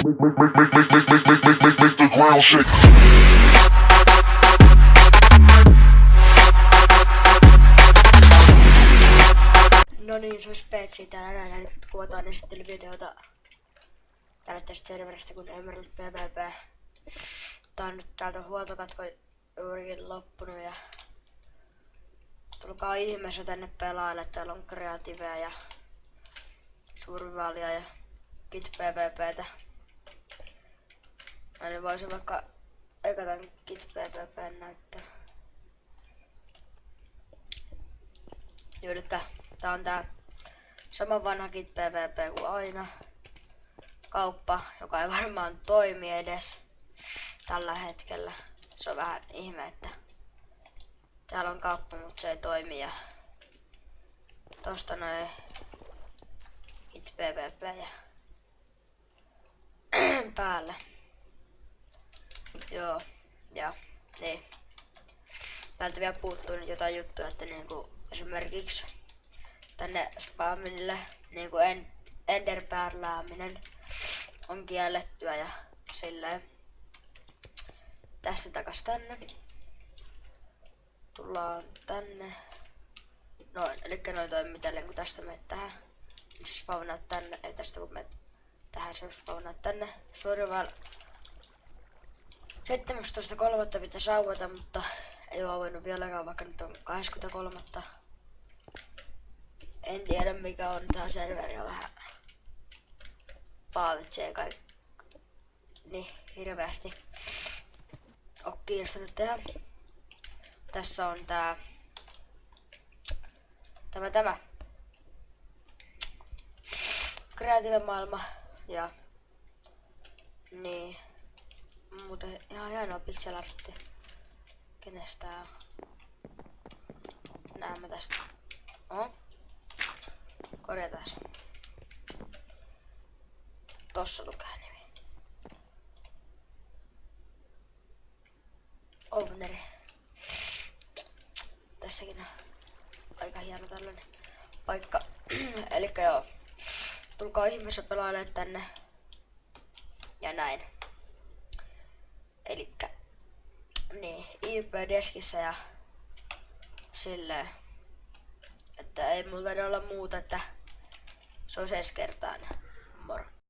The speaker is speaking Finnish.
Make the ground shake. No niin, se olisi Petsi täällä näin. Nyt kuvataan esittelyvideota tästä serveristä kun Emerald PvP. Tää on nyt täältä huoltokatko juurikin loppunut ja tulkaa ihmeessä tänne pelaalle. Täällä on kreatiivea ja survivalia ja kit PvPtä. Mä nyt voisin vaikka eka tän kit PvP näyttää. Elikkä tää on tää sama vanha kit PvP kuin aina. Kauppa, joka ei varmaan toimi edes tällä hetkellä. Se on vähän ihme, että täällä on kauppa, mutta se ei toimi ja tosta noin kit PvP ja päälle. Joo, ja niin. Täältä vielä puuttuu nyt jotain juttuja, että niinku esimerkiksi tänne spamminille niinku enderpärlääminen on kiellettyä ja silleen. Tästä takas tänne. Tullaan tänne. Noin, elikkä noin toimii tälleen kun tästä menet tähän. Spawnaat tänne, ei tästä kun menet tähän se spawnaat tänne. Survival 17.3. pitäisi aueta, mutta ei oo voinut vieläkään, vaikka nyt on 23. En tiedä mikä on tää serveri ja vähän paavitsee kaikki niin hirveästi. Oo kiinnostunut tehdä. Tässä on tämä kreatiivinen maailma ja niin muuten ihan hienoa pixel artti. Kenestä tää on? Näemme tästä. Korjataan se. Tossa lukee nimi. Ovneri. Tässäkin on aika hieno tällainen paikka. Elikkä joo. Tulkaa ihmeessä pelailemaan tänne. Ja näin. Elikkä niin, IP-deskissä ja silleen. Että ei mulla olla muuta, että se on 6 kertaa. Moro.